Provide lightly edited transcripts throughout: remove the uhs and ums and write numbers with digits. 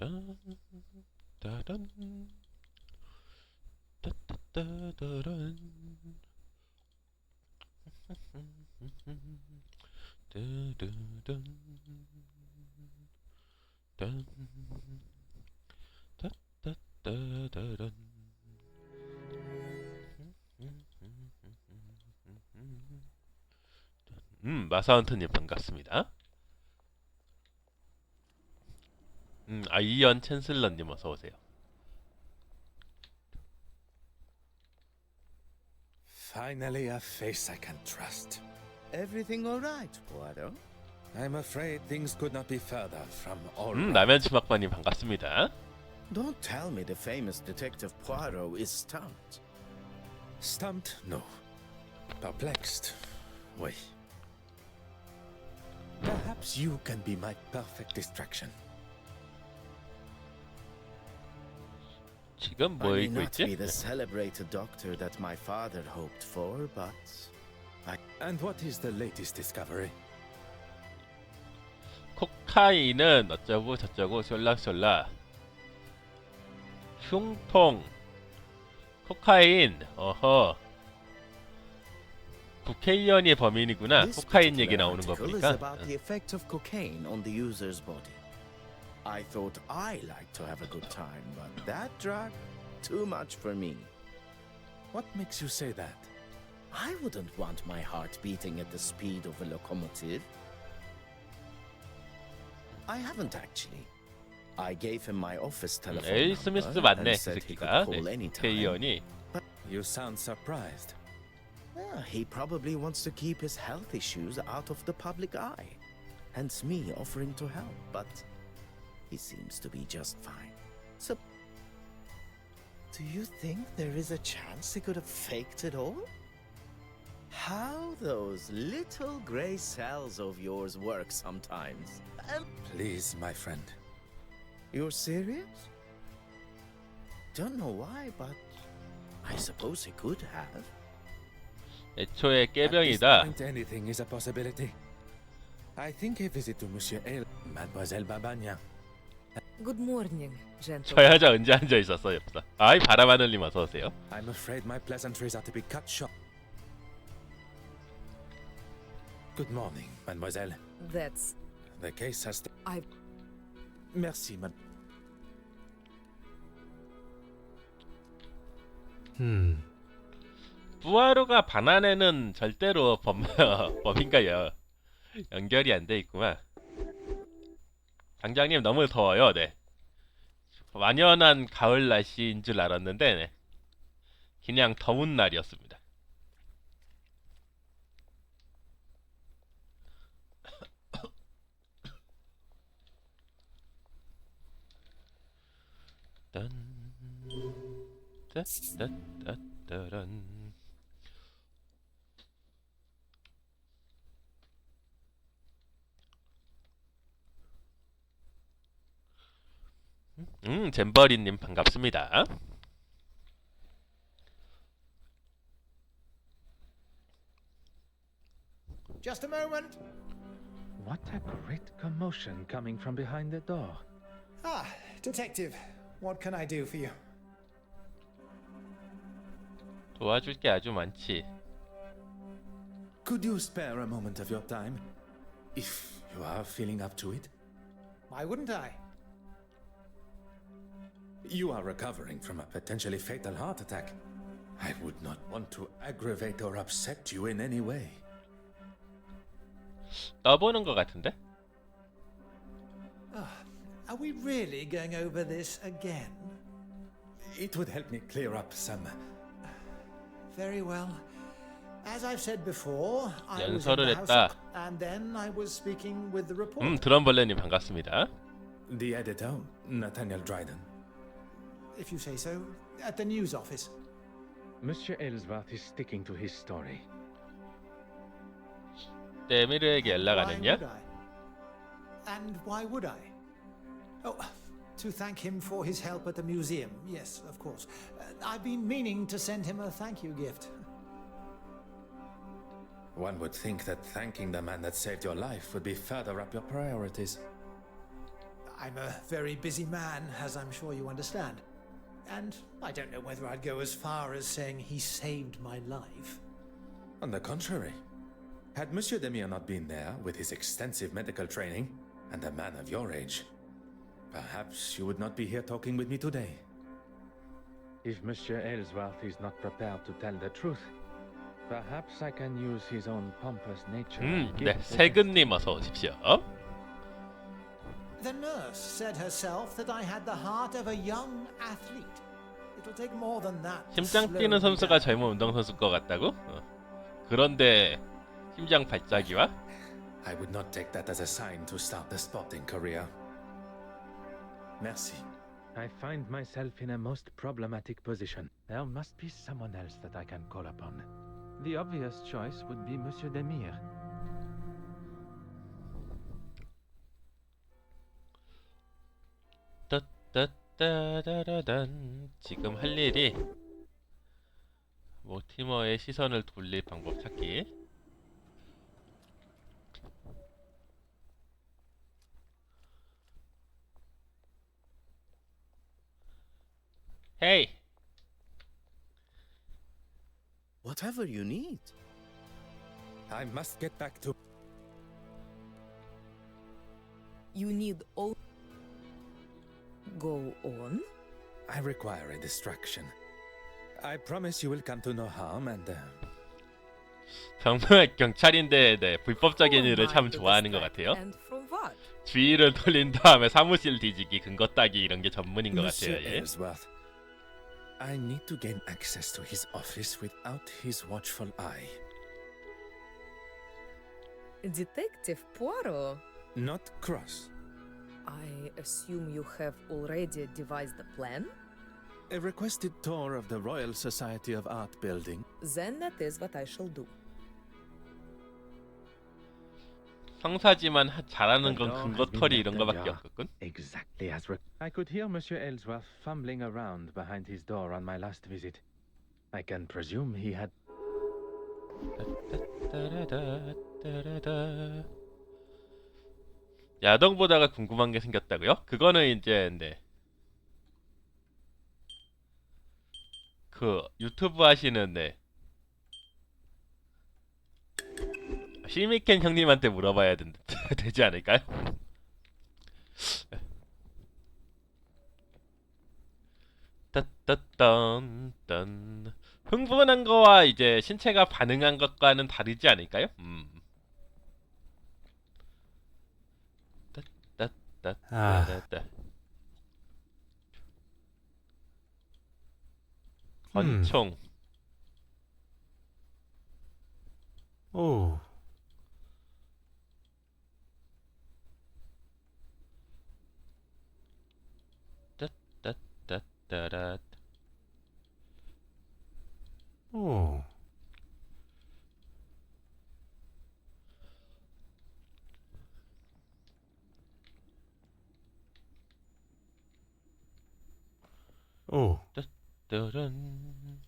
딴, 따단, 따따따따란. 따르단, 딴, 따따따따란. 마사헌트님 반갑습니다. 이연 챈슬러님 어서 오세요. Finally, a face I can trust. Everything all right, Poirot? I'm afraid things could not be further from all right. 라면 치맥반님 반갑습니다. Don't tell me the famous detective Poirot is stumped. Stumped? No. Perplexed? Oui. Perhaps you can be my perfect distraction. 지금 I 뭐 may 읽고 not be 있지? the celebrated doctor that my father hoped for, but And what is the latest discovery? 코카인은 어쩌고 저쩌고 쏠락쏠락. 흉통. 코카인. 어허. 국회의원이 범인이구나. this 코카인 얘기 particular 나오는 거 article is 보니까. about the effect of cocaine on the user's body. I thought I liked to have a good time, but that drug, too much for me. What makes you say that? I wouldn't want my heart beating at the speed of a locomotive. I haven't actually. I gave him my office telephone 에일 number 스미스 and 맞네 그 said he could 새끼가. call 네, anytime. 국회의원이. You sound surprised. He probably wants to keep his health issues out of the public eye. Hence me offering to help, but he seems to be just fine. So, do you think there is a chance he could have faked it all? How those little gray cells of yours work sometimes. Please, my friend. You're serious? Don't know why, but I suppose he could have. 애초에 At this 깨병이다. point, anything is a possibility. I think a visit to Monsieur L, Mademoiselle Babagnan. Good morning, 저 gentlemen. 여자 언제 앉아 있었어 옆서. 아이 바람하늘님 어서 오세요. I'm afraid my pleasantries are to be cut short. Good morning, Mademoiselle. That's The case has. I. Merci, Mad. 푸아로가 바나네는 절대로 범인과 연결이 안 돼 있구만. 당장님 너무 더워요. 네. 완연한 가을 날씨인 줄 알았는데 네. 그냥 더운 날이었습니다. 딴, 따따따따란. 잼버리님 반갑습니다. Just a moment. What a great commotion coming from behind the door. Ah, detective. What can I do for you? 도와줄 게 아주 많지. Could you spare a moment of your time? If you are feeling up to it? Why wouldn't I? You are recovering from a potentially fatal heart attack. I would not want to aggravate or upset you in any way. 떠보는 것 같은데? Are we really going over this again? It would help me clear up some. Very well. As I've said before, I was in 연설을 the house 했다. and then I was speaking with the reporter. 드럼벌레님 반갑습니다. The editor, Nathaniel Dryden. If you say so, at the news office. Monsieur Ellsworth is sticking to his story. 에미르에게 연락 안 Why 했냐? would I? And why would I? Oh, to thank him for his help at the museum. Yes, of course. I've been meaning to send him a thank you gift. One would think that thanking the man that saved your life would be further up your priorities. I'm a very busy man, as I'm sure you understand. And I don't know whether I'd go as far as saying he saved my life. On the contrary, had Monsieur Demire not been there with his extensive medical training and a man of your age, perhaps you would not be here talking with me today. If Monsieur Ellsworth is not prepared to tell the truth, perhaps I can use his own pompous nature. and give 네, the best. 세근님 어서 오십시오. The nurse said herself that I had the heart of a young athlete. It'll take more than that. to 심장 slow 뛰는 me 선수가 down. 젊은 운동선수일 것 같다고? 그런데 심장 발작이와? I would not take that as a sign to start the sporting career. Merci. I find myself in a most problematic position. There must be someone else that I can call upon. The obvious choice would be Monsieur Demire. 따따따라란. 지금 할 일이 모티머의 시선을 돌릴 방법 찾기. 헤이. Whatever you need. I must get back to. You need all. Go on. I require a distraction. I promise you will come to no harm and. 정말 경찰인데 네, 불법적인 Who 일을 am I 참 to 좋아하는 것 distract 같아요. And from what? 주의를 돌린 다음에 사무실 뒤지기, 근거 따기 이런 게 전문인 것 같아요. Monsieur 예. Ellsworth, I need to gain access to his office without his watchful eye. Detective Poirot. Not cross. I assume you have already devised a plan? A requested tour of the Royal Society of Art building. Then that is what I shall do. 성사지만 잘하는 The 건 door 근거 has been 털이 left 이런 거밖에 ajar, 없겠군. exactly as I could hear Monsieur Ellsworth fumbling around behind his door on my last visit. I can presume he had. 따라다. 야동 보다가 궁금한 게 생겼다고요? 그거는 이제 네. 그 유튜브 하시는 네. 시미켄 형님한테 물어봐야 되지 않을까요? 따따딴 흥분한 거와 이제 신체가 반응한 것과는 다르지 않을까요? 따따따따따 권총 오. 따따따따 오. 오. 따따란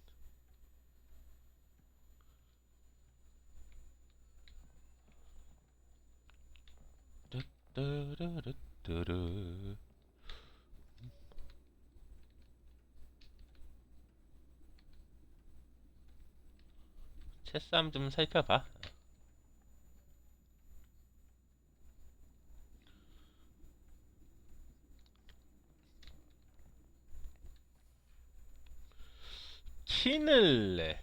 따르르르르 채쌈 좀 살펴봐. 킨을 내.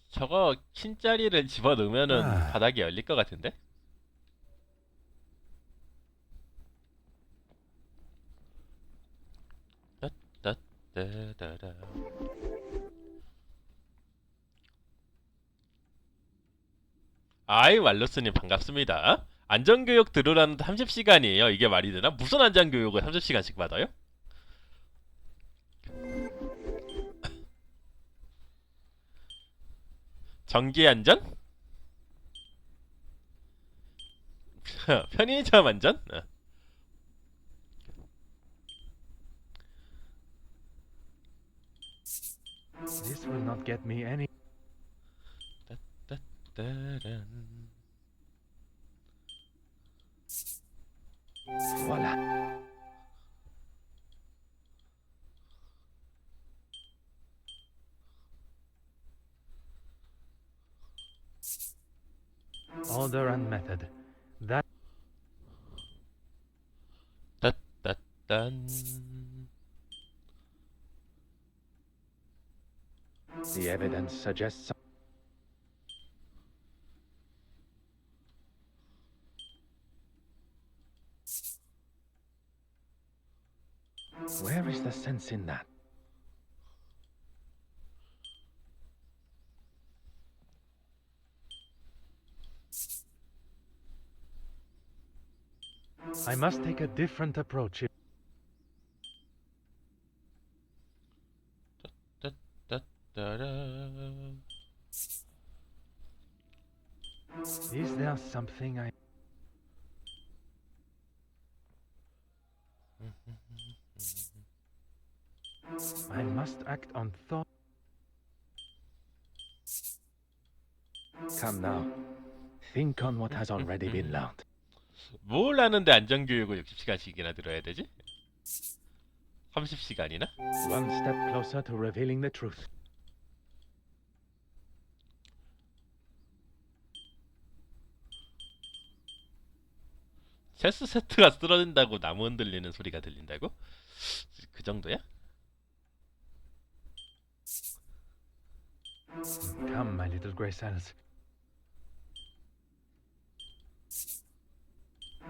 저거 킨자리를 집어넣으면은 아. 바닥이 열릴 것 같은데? 따따따따라. 아이 왈로스님 반갑습니다. 안전교육 들으라는 30시간이에요. 이게 말이 되나? 무슨 안전교육을 30시간씩 받아요? 전기 안전? 편의점 안전? This will not get me any. 따따란. Voila. Order and method. That 딴. the evidence suggests. Where is the sense in that? I must take a different approach. 따따따따라. Is there something I... I must act on thought. Come now. Think on what has already been learned. 뭘 하는데 안전교육을 60시간씩이나 들어야 되지? 30시간이나? One step closer to revealing the truth. 체스 세트가 쓰러진다고 나무 흔들리는 소리가 들린다고? 그 정도야? Come, my little grey cells.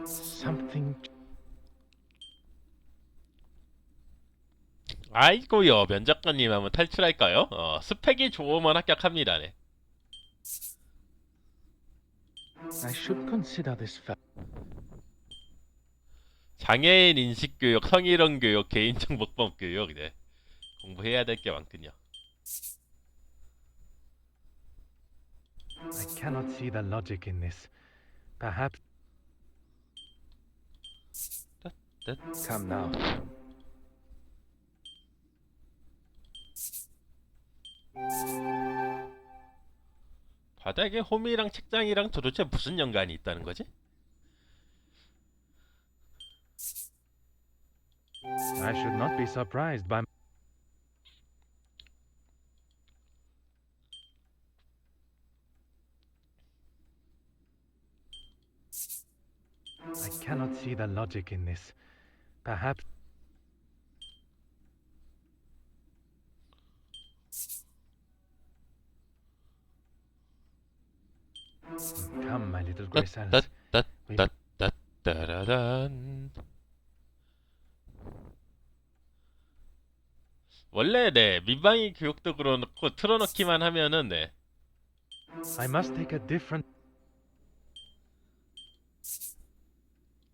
Something... 아이고요, 면접관님 한번 탈출할까요? 스펙이 좋으면 합격합니다. 네. I should consider this fact. 장애인 인식교육, 성희롱 교육, 개인정보법 교육, 네. 공부해야 될 게 많군요. I cannot see the logic in this. Perhaps... Come now. 바닥에 홈이랑 책장이랑 도대체 무슨 연관이 있다는 거지? I should not be surprised by... I cannot see the logic in this. Perhaps... Come, my little grey cells. 따따따따따따라단. 원래 네 민방위 교육도 그렇고 틀어놓기만 하면은 네 I must take a different...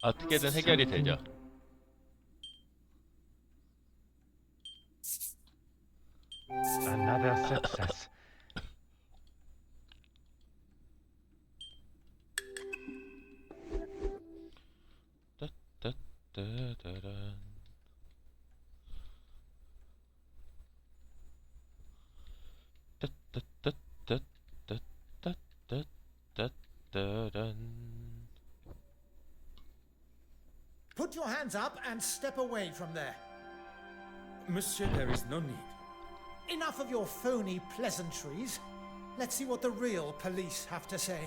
어떻게든 해결이 되죠. Another success. 따따따따란. 따따따따따따따따란. Put your hands up and step away from there. Monsieur, there is no need. Enough of your phony pleasantries. Let's see what the real police have to say.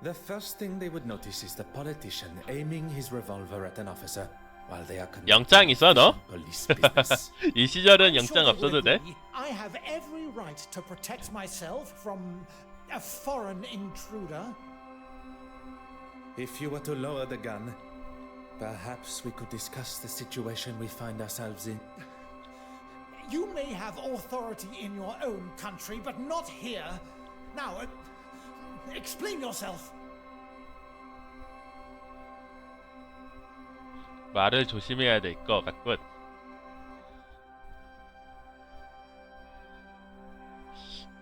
The first thing they would notice is the politician aiming his revolver at an officer while they are 영장 있어 너? police business. 이 시절은 I'm 영장 sure you will 없어도 돼? agree, I have every right to protect myself from a foreign intruder. If you were to lower the gun, perhaps we could discuss the situation we find ourselves in. You may have authority in your own country, but not here. Now, explain yourself. 말을 조심해야 될 것 같군.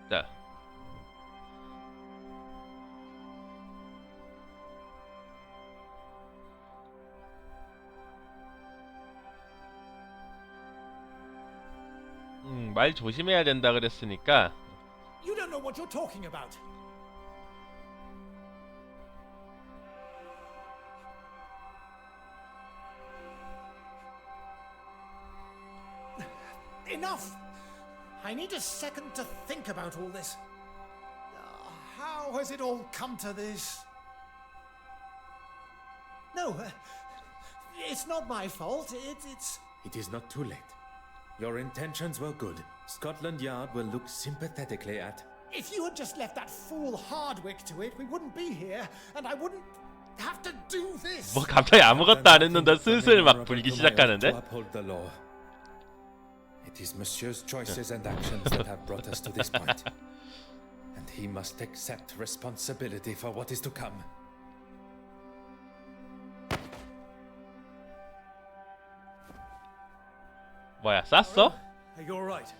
자. 말 조심해야 된다 그랬으니까 You don't know what you're talking about. enough! I need a second to think about all this. How has it all come to this? No, it's not my fault. It's... It is not too late. Your intentions were good. Scotland Yard will look sympathetically at... If you had just left that fool Hardwick to it, we wouldn't be here, and I wouldn't have to do this. 뭐 갑자기 아무것도 안 했는데 슬슬 막 불기 시작하는데? uphold the law. It is Monsieur's choices and actions that have brought us to this point. And he must accept responsibility for what is to come. 뭐야, 쌌어? Are you all right?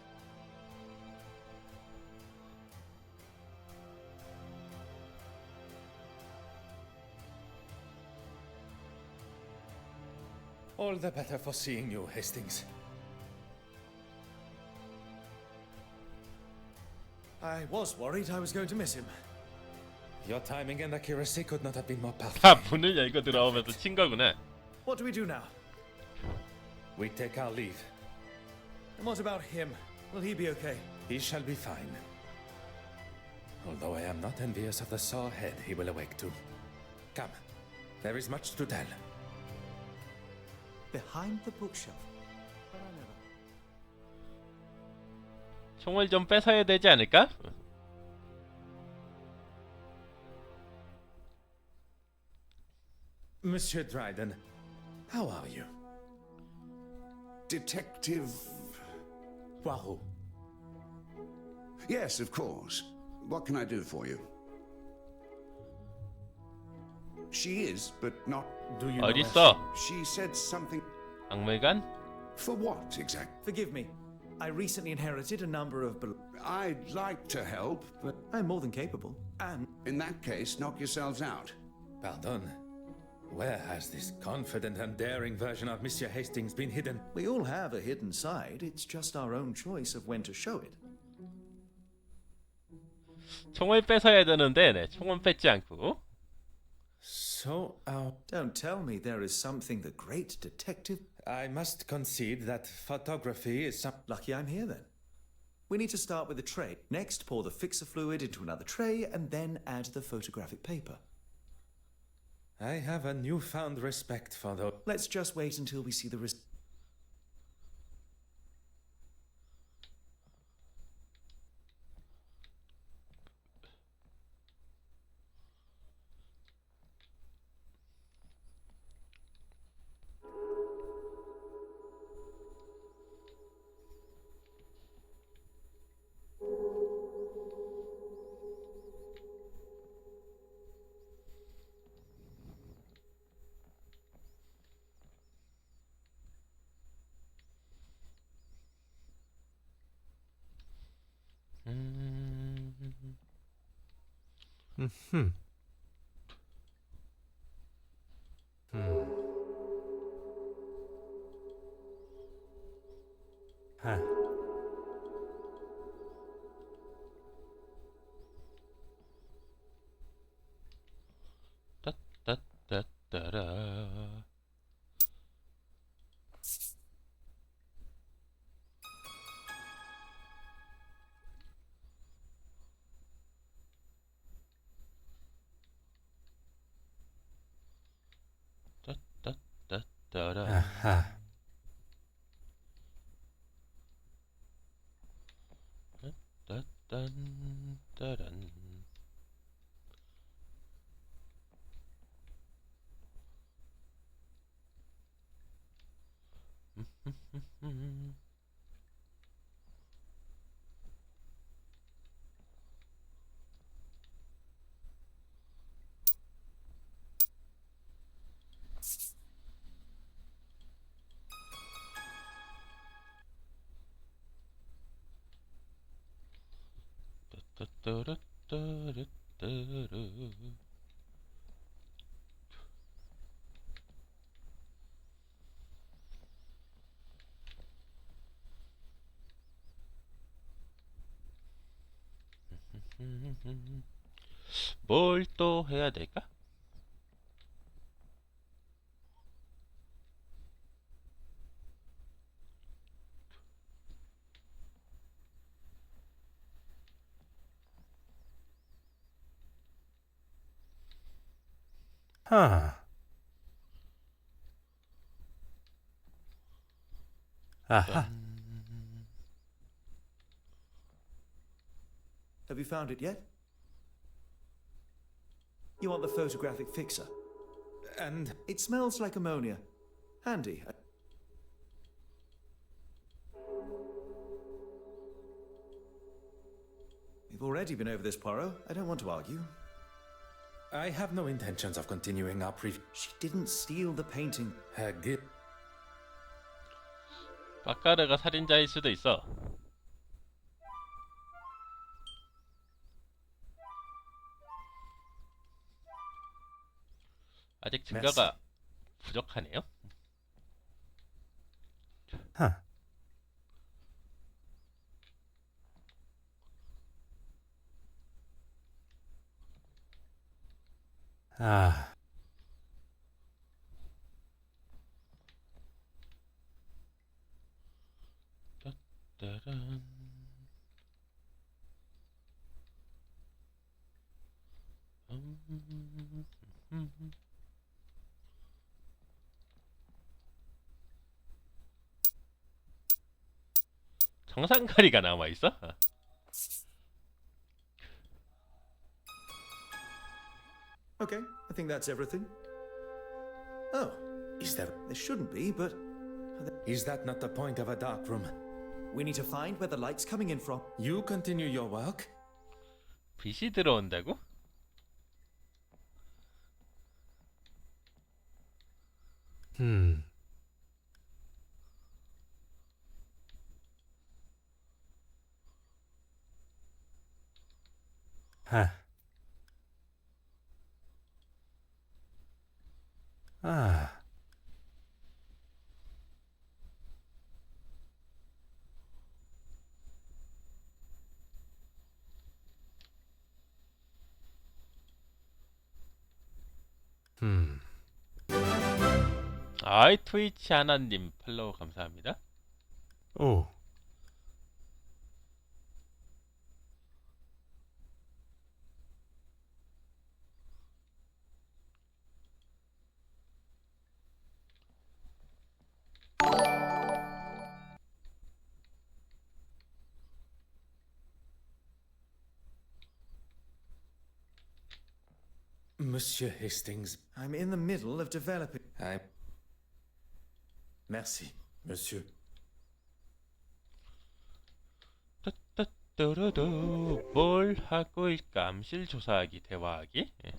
All the better for seeing you, Hastings. I was worried I was going to miss him. Your timing and accuracy could not have been more perfect. 아, 문을 열고 들어오면서 친 거구나. What do we do now? We take our leave. And what about him? Will he be okay? He shall be fine. Although I am not envious of the sore head he will awake to. Come, there is much to tell. Behind the bookshelf. 총을 좀 뺏어야 되지 않을까? Monsieur Dryden, how are you? Detective... Poirot. Yes, of course. What can I do for you? She is, but not... Do you know 어디 where 있어? She said something... 박물관? For what, exactly? Forgive me. I recently inherited a number of... I'd like to help, but... I'm more than capable. And... In that case, knock yourselves out. Pardon. Where has this confident and daring version of Monsieur Hastings been hidden? we all have a hidden side. It's just our own choice of when to show it. 총을 뺏어야 되는데, 네, 총은 뺏지 않고. So, Don't tell me there is something the great detective... I must concede that photography is some... Lucky I'm here then. We need to start with the tray. Next, pour the fixer fluid into another tray and then add the photographic paper. I have a newfound respect for the... Let's just wait until we see the 따따따따라. 따따따따라. 아하. 따딴따란. 따따따라따라따라. 뭘 또 해야 될까? Huh. Aha. Have you found it yet? You want the photographic fixer? And It smells like ammonia. Handy. We've already been over this, Poirot. I don't want to argue. I have no intentions of continuing our She didn't steal the painting. Hercule. 빠까르가 살인자일 수도 있어. 아직 증거가 부족하네요. Huh. Ah. 따란. 정상가리가 남아 있어? Okay, I think that's everything. Oh, Is there? there shouldn't be, but Is that not the point of a dark room? we need to find where the light's coming in from. You continue your work. 빛이 들어온다고? Hmm. Huh. Ah. Hmm. 아이 트위치 하나님 팔로우 감사합니다. Oh. Monsieur Hastings, I'm in the middle of developing. Merci, monsieur. 따따따라도 뭘 하고 있까? 암실 조사하기, 대화하기. 예.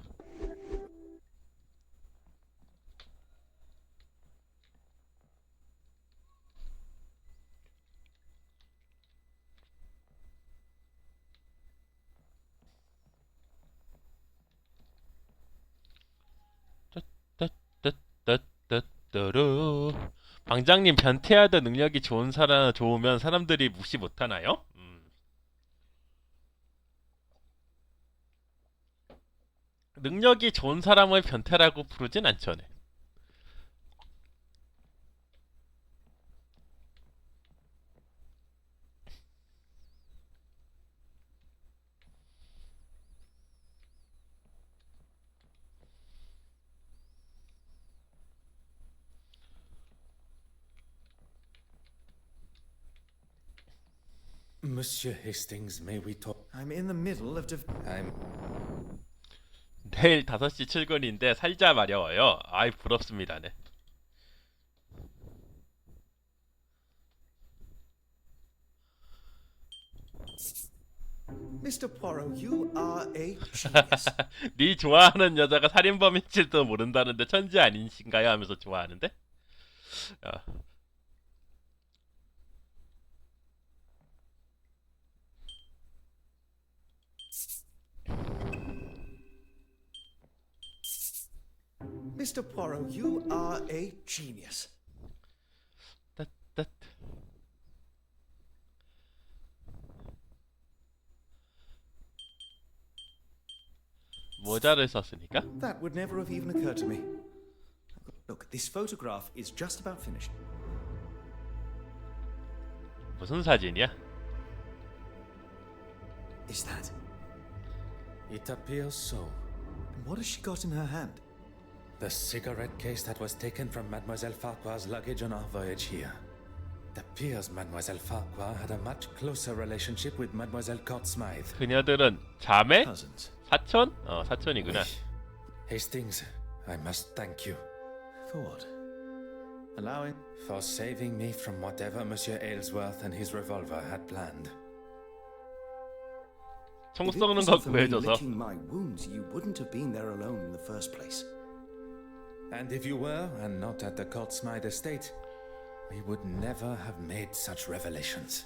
따따따따따따루. 방장님 변태하드 능력이 좋으면 사람들이 무시 못하나요? 능력이 좋은 사람을 변태라고 부르진 않죠. 네. Monsieur Hastings, may we talk? I'm in the middle of I'm. 내일 5시 출근인데 살자 마려워요. 아이 부럽습니다. 네. Mr. Poirot, you are a genius. 네 좋아하는 여자가 살인범인지도 모른다는데 천재 아니신가요? 하면서 좋아하는데? 어. Mr. Poirot, you are a genius. 따따. 모자를 썼으니까? That would never have even occurred to me. Look, this photograph is just about finished. 무슨 사진이야? Is that? It appears so. And what has she got in her hand? The cigarette case that was taken from Mademoiselle Farquhar's luggage on our voyage here. It appears Mademoiselle Farquhar had a much closer relationship with Mademoiselle Court Smythe. 그녀들은 자매? Cousins. 사촌? 사촌이구나. Hastings, I must thank you For what? Allowing. for saving me from whatever Monsieur Aylesworth and his revolver had planned. 총 If it 쏘는 wasn't 거 for me 구해줘서. licking my wounds, you wouldn't have been there alone in the first place. And if you were, and not at the Court Smythe estate, we would never have made such revelations.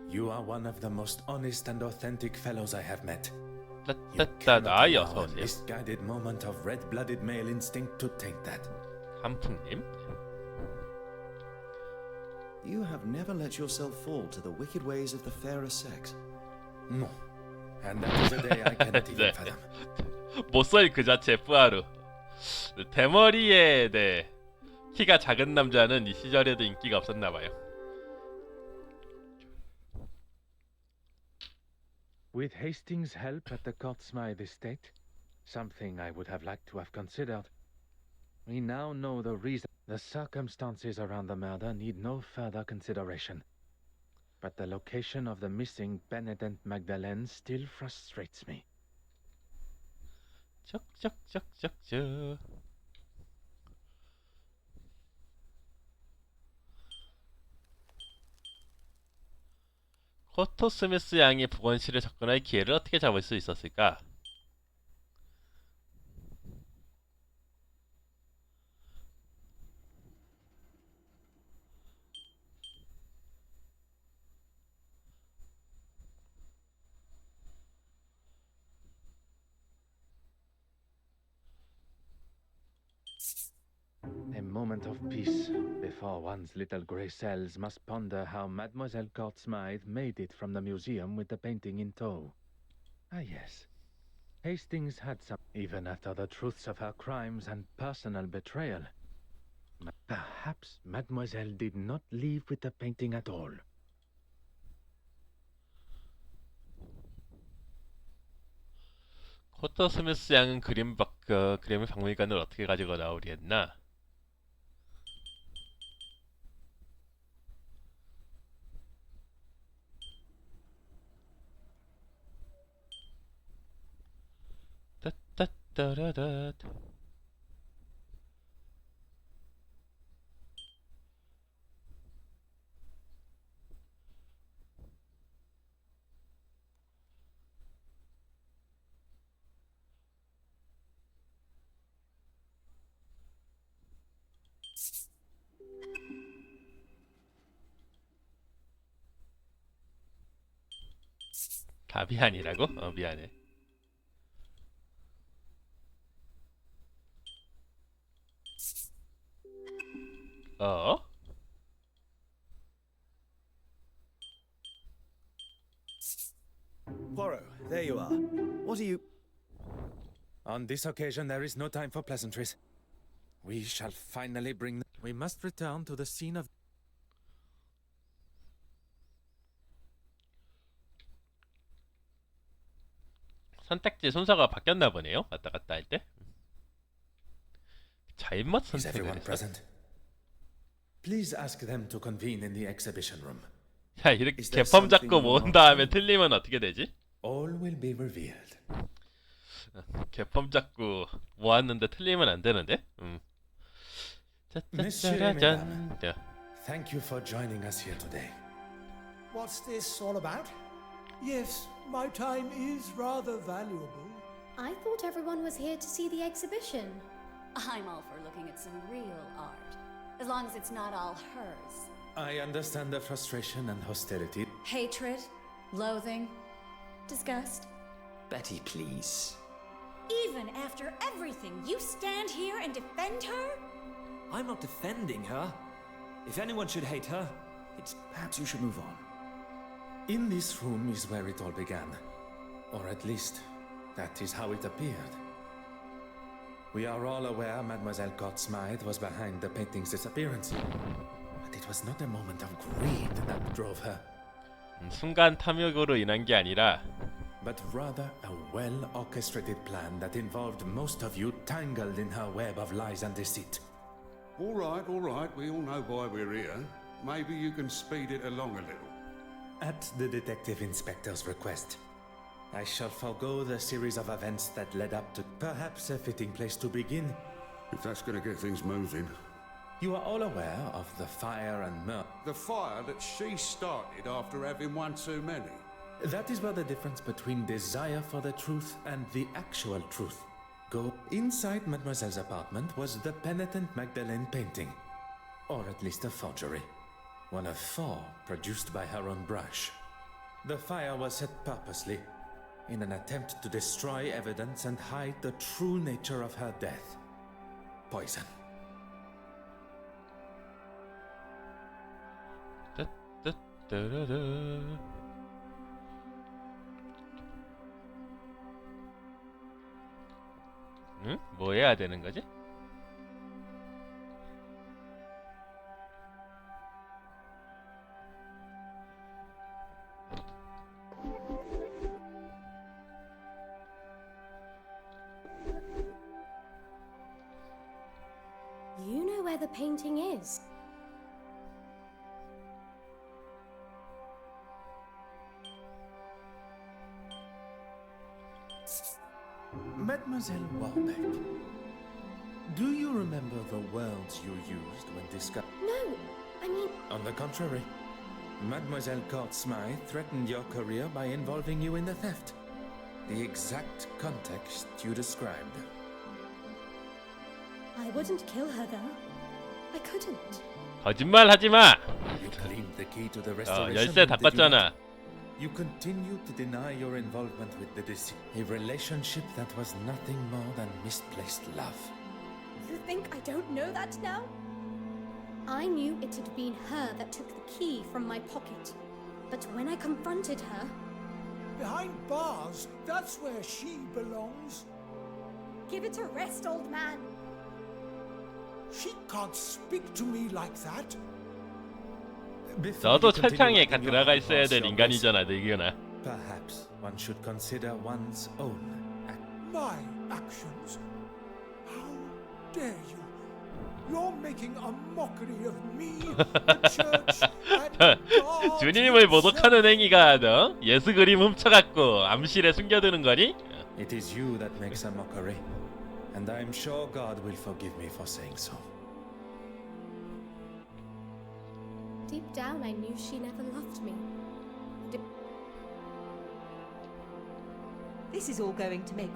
You are one of the most honest and authentic fellows I have met. You cannot 아이 allow 어서 a 오세요. misguided moment of red-blooded male instinct to taint that. 한풍님. You have never let yourself fall to the wicked ways of the fairer sex. No. And that is a day I cannot even 네. fathom. 모쏠 그 자체 푸아르. 대머리에 네. 키가 작은 남자는 이 시절에도 인기가 없었나 봐요. With Hastings' help at the Court Smythe estate, something I would have liked to have considered, we now know the reason. The circumstances around the murder need no further consideration. But the location of the missing Benedict Magdalene still frustrates me. 쩍쩍쩍쩍쩍. 코토 스미스 양이 보건실에 접근할 기회를 어떻게 잡을 수 있었을까? A moment of peace before one's little grey cells must ponder how Mademoiselle Court Smythe made it from the museum with the painting in tow. Ah yes, Hastings had some, even after the truths of her crimes and personal betrayal. Perhaps Mademoiselle did not leave with the painting at all. 코토 스미스 양은 그림의 박물관을 어떻게 가지고 나오리 했나? 따따따라따. 답이 아니라고? 미안해. Poirot, there you are. What are you? On this occasion, there is no time for pleasantries. We shall finally bring. We must return to the scene of. 선택지 순서가 바뀌었나 보네요. 왔다 갔다 할 때. 잘못 Is 선택을 everyone 했어. present? Please ask them to convene in the exhibition room. 야, 이렇게 Is there 개펌 잡고 something 모은 wrong? 다음에 틀리면 어떻게 되지? All will be revealed. 개펌 잡고 모았는데 틀리면 안 되는데? Monsieur, 짜짜짜라잔. 야, Thank you for joining us here today. What's this all about? Yes, my time is rather valuable. I thought everyone was here to see the exhibition. I'm all for looking at some real art, as long as it's not all hers. I understand the frustration and hostility. Hatred, loathing, disgust. Betty, please. Even after everything, you stand here and defend her? I'm not defending her. If anyone should hate her, it's... Perhaps you should move on. In this room is where it all began. Or at least, that is how it appeared. We are all aware Mademoiselle Court Smythe was behind the painting's disappearance. But it was not a moment of greed that drove her. 순간 탐욕으로 인한 게 아니라 but rather a well-orchestrated plan that involved most of you tangled in her web of lies and deceit. All right, we all know why we're here. Maybe you can speed it along a little. At the detective inspector's request, I shall forego the series of events that led up to perhaps a fitting place to begin. If that's going to get things moving. You are all aware of the fire and murder. The fire that she started after having one too many. That is where the difference between desire for the truth and the actual truth go. Inside Mademoiselle's apartment was the penitent Magdalene painting, or at least a forgery. One of 4 produced by her own brush. The fire was set purposely in an attempt to destroy evidence and hide the true nature of her death. Poison. 응? 뭐 해야 되는 거지? You know where the painting is. Mademoiselle Warbeck, do you remember the words you used when discussing? No, I mean... On the contrary, Mademoiselle Court Smythe threatened your career by involving you in the theft. The exact context you described. I wouldn't kill her though. I couldn't. 거짓말 하지 마. You claimed the key to the restoration. 열쇠 다 껐잖아. You continued to deny your involvement with the deceased. A relationship that was nothing more than misplaced love. You think I don't know that now? I knew it had been her that took the key from my pocket. But when I confronted her... Behind bars, that's where she belongs. Give it a rest, old man. She can't speak to me like that. 너도 철창에 들어가 있어야 될 인간이잖아, 너희가. Perhaps one should consider one's own act. My actions? How dare you? You're making a mockery of me, the church, and God. 주님을 모독하는 행위가 너 예수 그림 훔쳐갖고 암실에 숨겨두는 거니? It is you that makes a mockery, and I am sure God will forgive me for saying so. Deep down, I knew she never loved me. This is all going to make...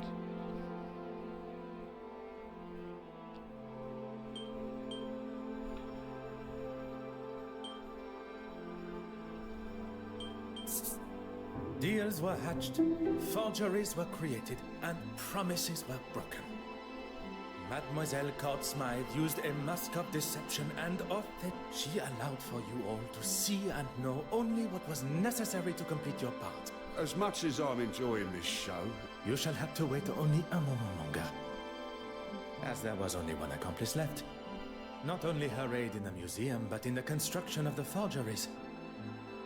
Deals were hatched, forgeries were created, and promises were broken. Mademoiselle Court Smythe used a mask of deception and she allowed for you all to see and know only what was necessary to complete your part. As much as I'm enjoying this show, you shall have to wait only a moment longer. As there was only one accomplice left. Not only her aid in the museum, but in the construction of the forgeries.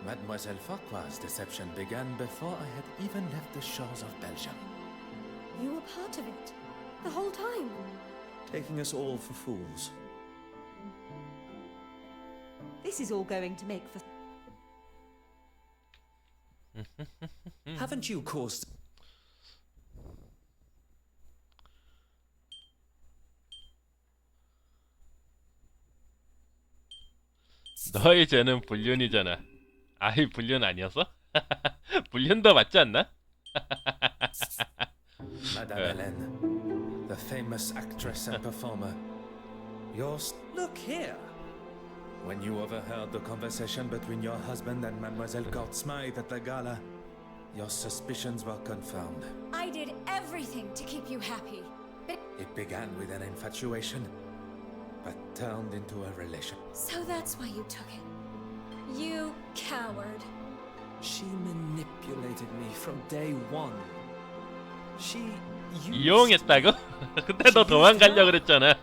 Mademoiselle Farquhar's deception began before I had even left the shores of Belgium. You were part of it, the whole time. Taking us all for fools. This is all going to make for... Haven't you caused... 너의 죄는 불륜이잖아. 아이, 불륜 아니었어? 불륜도 맞지 않나? Madame Hélène, the famous actress and performer. Yours. Look here. When you overheard the conversation between your husband and Mademoiselle Court Smythe at the gala, your suspicions were confirmed. I did everything to keep you happy. But it began with an infatuation, but turned into a relation. So that's why you took it. You coward. She manipulated me from day one. She 이용했다고? 그때 너 도망가려고 그랬잖아.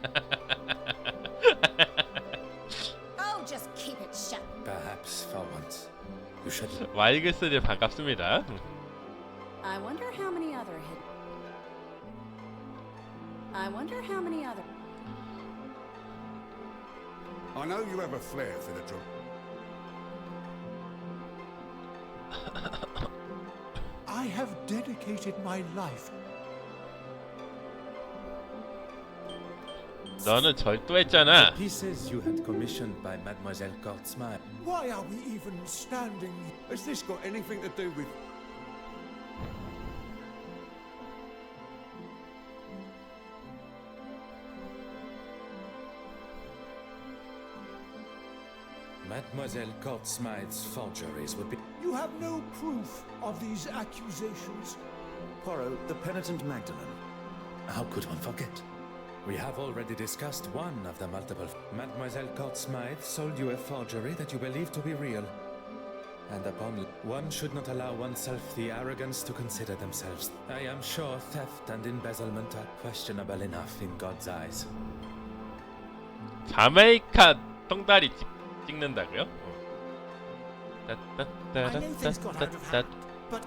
Oh, just keep it shut. Perhaps for once, you should. 와이글스님 반갑습니다. I wonder how many other hidden. I wonder how many other. I know you have a flair for the drum. I have dedicated my life. 너는 절도했잖아. Pieces you had commissioned by Mademoiselle Cortsmire. Why are we even standing? Has this got anything to do with... Mademoiselle Cortsmire's forgeries would be... You have no proof of these accusations. Poirot, the penitent Magdalene. How could one forget? We have already discussed one of the multiple. Mademoiselle Cortsmire sold you a forgery that you believe to be real. And upon one should not allow oneself the arrogance to consider themselves. I am sure theft and embezzlement are questionable enough in God's eyes. 자메이카 똥다리 찍는다고요? I know things got out of hand, but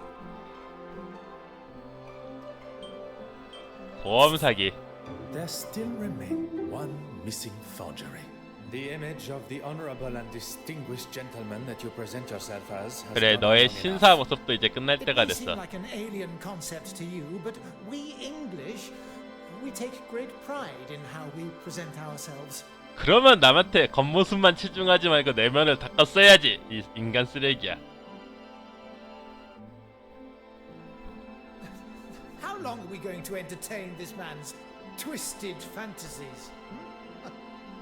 보험 사기. There still remain one missing forgery. The image of the honorable and distinguished gentleman that you present yourself as has 그래, gone 너의 long 신사 enough. 모습도 이제 끝날 it 때가 may seem 됐어. like an alien concept to you, but we English, we take great pride in how we present ourselves. 그러면 남한테 겉모습만 치중하지 말고 내면을 닦아 써야지. 이 인간 쓰레기야. How long are we going to entertain this man's twisted fantasies?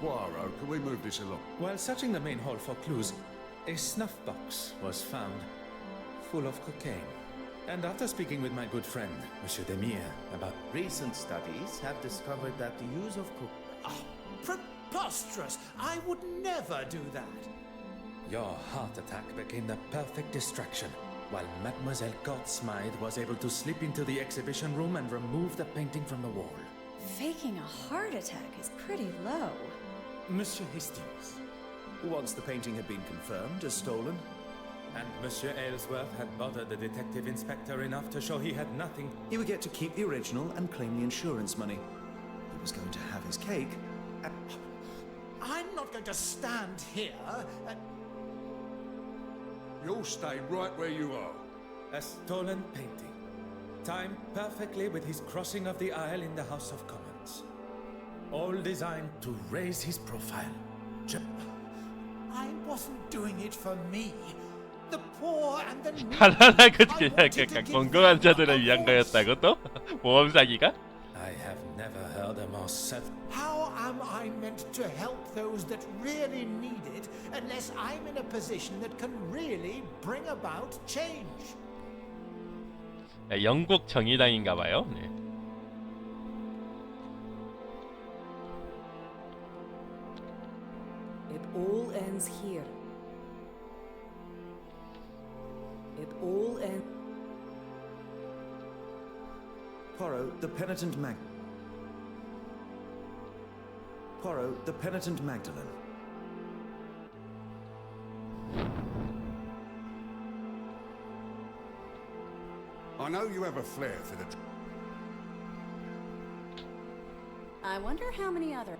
Poirot, can we move this along? While searching the main hall for clues, a snuff box was found, full of cocaine. And after speaking with my good friend, Monsieur Demire, about Recent studies have discovered that the use of cocaine. Preposterous! I would never do that. your heart attack became the perfect distraction, while Mademoiselle Cortsmire was able to slip into the exhibition room and remove the painting from the wall. Faking a heart attack is pretty low. Monsieur Hastings. Once the painting had been confirmed as stolen, And Monsieur Aylesworth had bothered the detective inspector enough to show he had nothing. he would get to keep the original and claim the insurance money. He was going to have his cake. I'm not going to stand here and... You'll stay right where you are. A stolen painting, timed perfectly with his crossing of the aisle in the House of Commons. All designed to raise his profile. I wasn't doing it for me. The poor and the needy. 가난하고 I wanted to give 건강한 them 자들을 위한 거였다고 또? 보험 사기가? I have never heard a more self... How am I meant to help those that really need it unless I'm in a position that can really bring about change? 영국 정의당인가 봐요. 네. It all ends here. It all ends. Poirot, the penitent Poirot, the penitent Magdalene. I know you have a flair for the... I wonder how many other.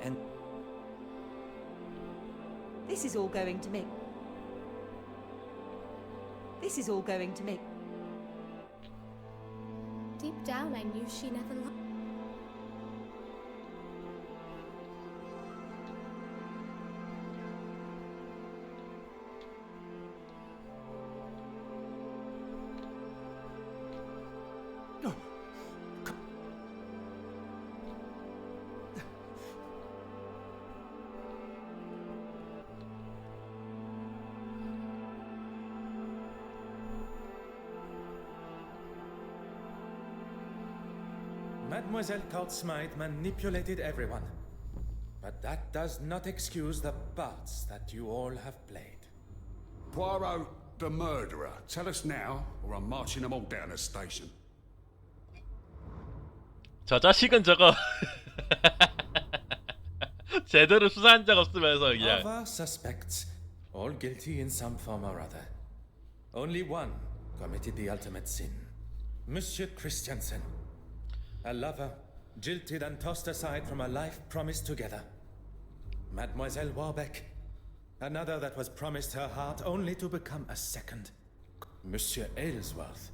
And This is all going to make. This is all going to make. Deep down, I knew she never loved. Mademoiselle Cortsmire manipulated everyone. But that does not excuse the parts that you all have played. Poirot, the murderer. Tell us now, or I'm marching them all down the station. 저 자식은 저거 제대로 수사한 적 없으면서 그냥 Other suspects, all guilty in some form or other. Only one committed the ultimate sin. Monsieur Christiansen. A lover, jilted and tossed aside from a life promised together. Mademoiselle Warbeck. Another that was promised her heart only to become a second. Monsieur Aylesworth.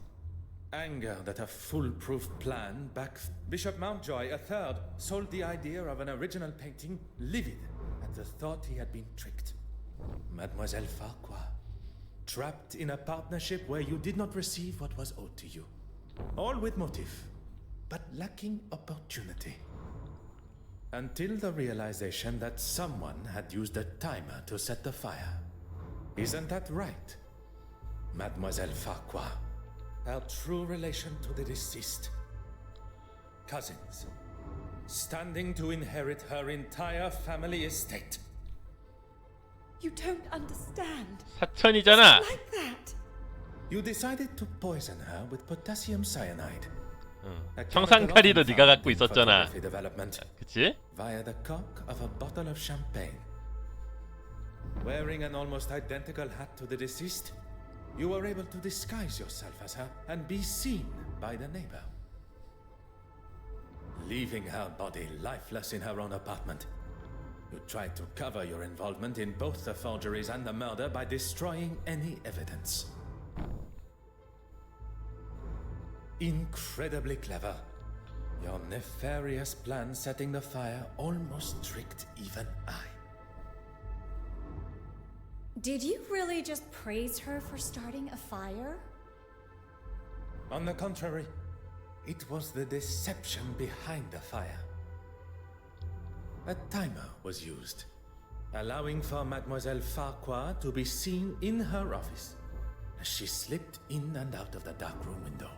Anger that a foolproof plan backed. Bishop Mountjoy, a third, sold the idea of an original painting, livid at the thought he had been tricked. Mademoiselle Farquhar. Trapped in a partnership where you did not receive what was owed to you. All with motive, but lacking opportunity. Until the realization that someone had used a timer to set the fire. Isn't that right, Mademoiselle Farquhar? Our true relation to the deceased. Cousins. Standing to inherit her entire family estate. You don't understand. 사촌이잖아. It's like that. You decided to poison her with potassium cyanide. 청산카리도 네가 갖고 있었잖아. 그치? Via the cork of a bottle of champagne. Wearing an almost identical hat to the deceased, you were able to disguise yourself as her and be seen by the neighbor. Leaving her body lifeless in her own apartment, you tried to cover your involvement in both the forgeries and the murder by destroying any evidence. Incredibly clever. Your nefarious plan setting the fire almost tricked even I. Did you really just praise her for starting a fire? On the contrary, it was the deception behind the fire. A timer was used, allowing for Mademoiselle Farquhar to be seen in her office as she slipped in and out of the dark room window.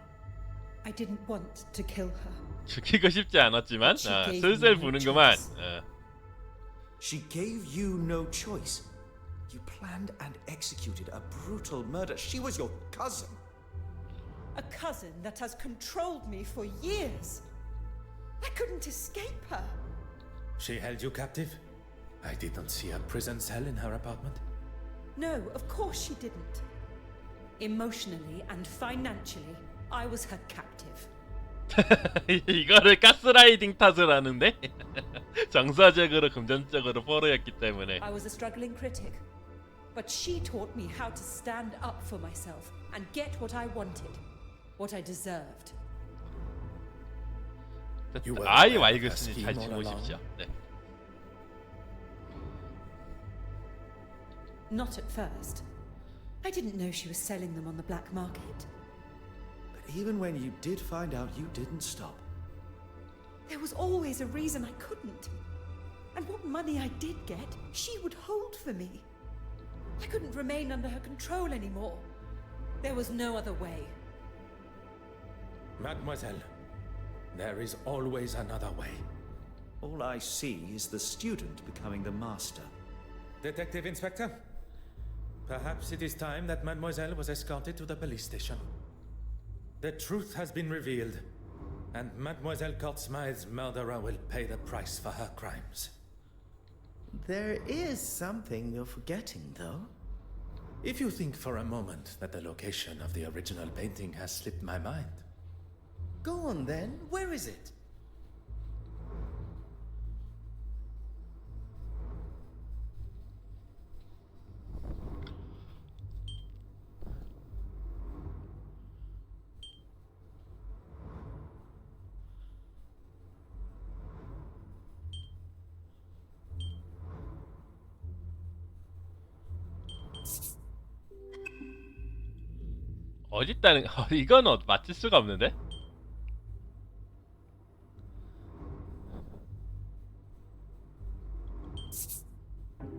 I didn't want to kill her. 죽이고 싶지 않았지만 슬슬 보는구만. She gave you no choice. You planned and executed a brutal murder. She was your cousin. A cousin that has controlled me for years. I couldn't escape her. She held you captive? I did not see a prison cell in her apartment. No, of course she didn't. Emotionally and financially, I was her captive. 이거를 가스라이딩 탓을 하는데 정서적으로 금전적으로 포로였기 때문에. I was a struggling critic, but she taught me how to stand up for myself and get what I wanted, what I deserved. 아이 왈그스님 잘 주무십시오. 네. Not at first. I didn't know she was selling them on the black market. But even when you did find out, you didn't stop. There was always a reason I couldn't. And what money I did get, she would hold for me. I couldn't remain under her control anymore. There was no other way. Mademoiselle, there is always another way. All I see is the student becoming the master. Detective Inspector, perhaps it is time that Mademoiselle was escorted to the police station. The truth has been revealed, and Mademoiselle Courtsmythe's murderer will pay the price for her crimes. There is something you're forgetting, though. If you think for a moment that the location of the original painting has slipped my mind. Go on then, where is it? 어딨다는 이건 맞출 수가 없는데?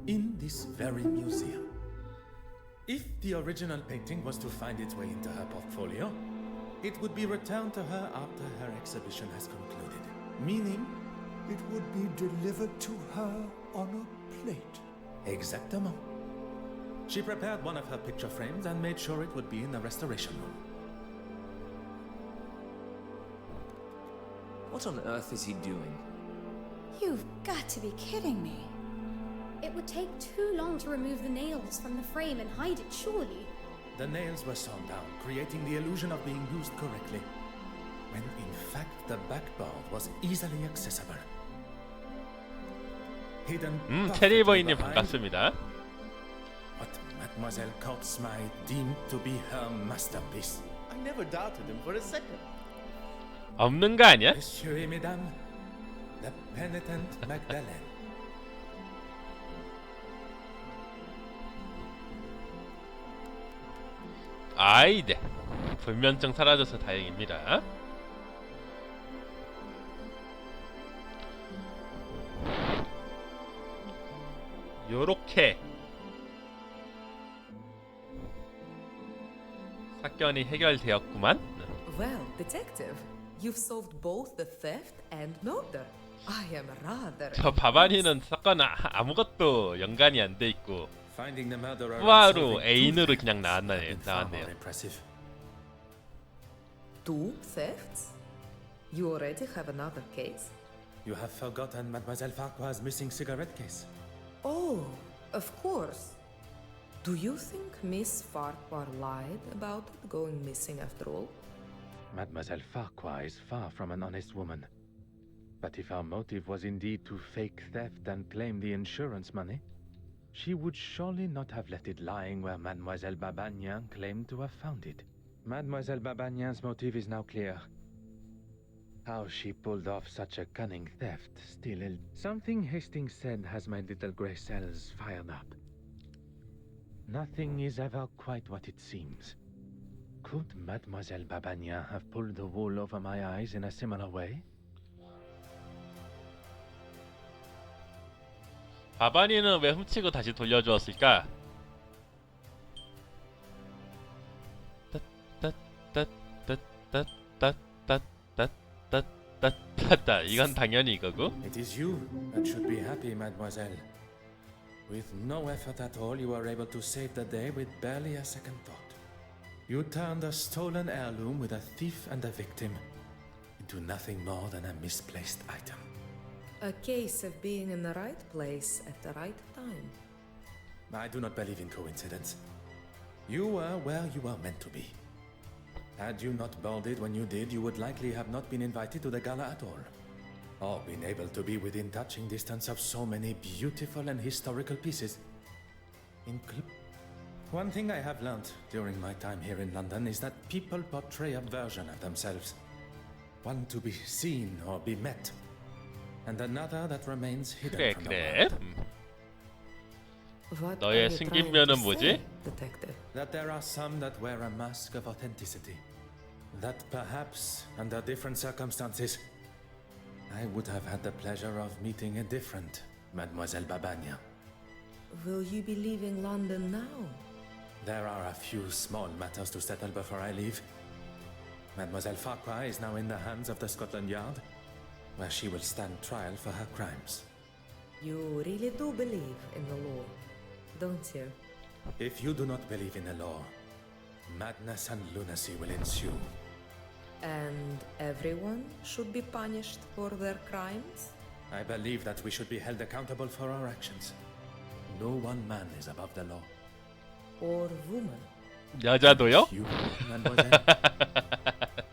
In this very museum. If the original painting was to find its way into her portfolio, it would be returned to her after her exhibition has concluded. Meaning, it would be delivered to her on a plate. Exactement. She prepared one of her picture frames and made sure it would be in the restoration room. What on earth is he doing? You've got to be kidding me. It would take too long to remove the nails from the frame and hide it, surely. The nails were sawn down, creating the illusion of being used correctly, when in fact the backboard was easily accessible. Hidden 체리버이님 behind 반갑습니다. what Mademoiselle Courtsmith deemed to be her masterpiece. I never doubted him for a second. 없는 거 아니야? Monsieur et Mesdames, the penitent Magdalene. 아이, 네. 불면증 사라져서 다행입니다. 요렇게 사건이 해결되었구만. Well, detective, you've solved both the theft and murder. I am rather. 저 바바리는 사건 아무것도 연관이 안 돼 있고 Finding the murderer 푸아로 애인으로 그냥 나왔네요. impressive. Two thefts? You already have another case? You have forgotten Mademoiselle Farquhar's missing cigarette case. Oh, of course. Do you think Miss Farquhar lied about it going missing after all? Mademoiselle Farquhar is far from an honest woman. But if our motive was indeed to fake theft and claim the insurance money, she would surely not have left it lying where Mademoiselle Babagnan claimed to have found it. Mademoiselle Babagnan's motive is now clear. How she pulled off such a cunning theft still something Hastings said has my little grey cells fired up. Nothing is ever quite what it seems. Could Mademoiselle Babagnan have pulled the wool over my eyes in a similar way? 바바리는 왜 훔치고 다시 돌려주었을까? 이건 당연히 이거고. It is you that should be happy, mademoiselle. With no effort at all, you were able to save the day with barely a second thought. You turned a stolen heirloom with a thief and a victim into nothing more than a misplaced item. A case of being in the right place at the right time. I do not believe in coincidence. You were where you were meant to be. Had you not boarded when you did, you would likely have not been invited to the gala at all, or been able to be within touching distance of so many beautiful and historical pieces. One thing I have learned during my time here in London is that people portray a version of themselves, one to be seen or be met, and another that remains hidden from the 그래. world. What 너의 are you trying 숨김면은 to 뭐지? say, detective? That there are some that wear a mask of authenticity. That perhaps, under different circumstances, I would have had the pleasure of meeting a different Mademoiselle Babagnan. Will you be leaving London now? There are a few small matters to settle before I leave. Mademoiselle Farquhar is now in the hands of the Scotland Yard, where she will stand trial for her crimes. You really do believe in the law, don't you? If you do not believe in the law, madness and lunacy will ensue. And everyone should be punished for their crimes? I believe that we should be held accountable for our actions. No one man is above the law. Or woman? 여자도요? You, mademoiselle?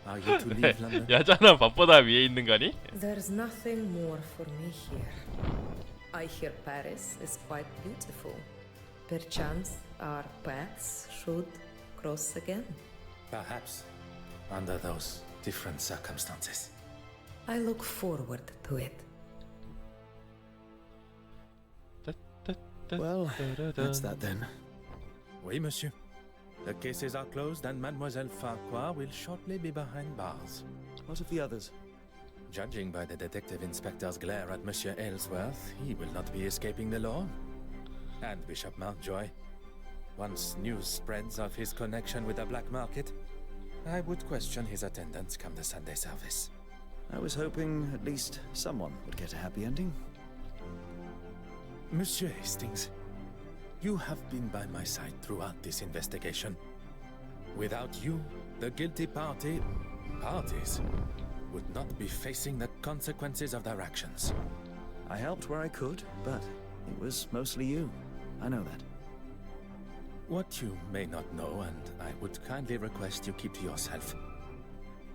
Are you to leave London? 여자는 법보다 위에 있는 거니? There's nothing more for me here. I hear Paris is quite beautiful. Perchance our paths should cross again. Perhaps, under those different circumstances. I look forward to it. Well, that's that then. Oui, monsieur. The cases are closed and Mademoiselle Farquhar will shortly be behind bars. What of the others? Judging by the detective inspector's glare at Monsieur Aylesworth, he will not be escaping the law. And Bishop Mountjoy. Once news spreads of his connection with the black market, I would question his attendance come the Sunday service. I was hoping at least someone would get a happy ending. Monsieur Hastings, you have been by my side throughout this investigation. Without you, the guilty parties, would not be facing the consequences of their actions. I helped where I could, but it was mostly you. I know that. What you may not know, and I would kindly request you keep to yourself,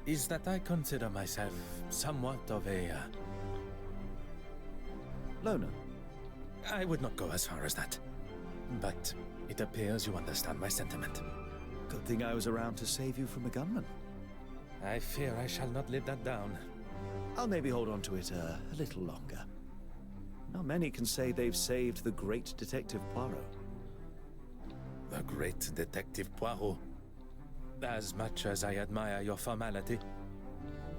is that I consider myself somewhat of a... Loner? I would not go as far as that. But it appears you understand my sentiment. Good thing I was around to save you from a gunman. I fear I shall not live that down. I'll maybe hold on to it a little longer. Not many can say they've saved the great Detective Poirot. The great Detective Poirot. As much as I admire your formality,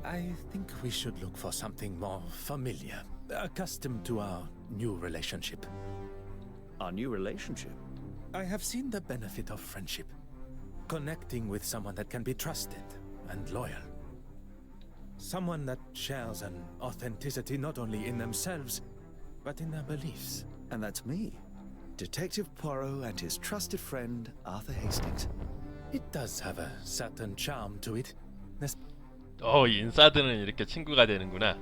I think we should look for something more familiar, accustomed to our new relationship. Our new relationship? I have seen the benefit of friendship. Connecting with someone that can be trusted and loyal. Someone that shares an authenticity not only in themselves, but in their beliefs. And that's me. Detective Poirot and his trusted friend, Arthur Hastings. It does have a certain charm to it. 인사드는 이렇게 친구가 되는구나.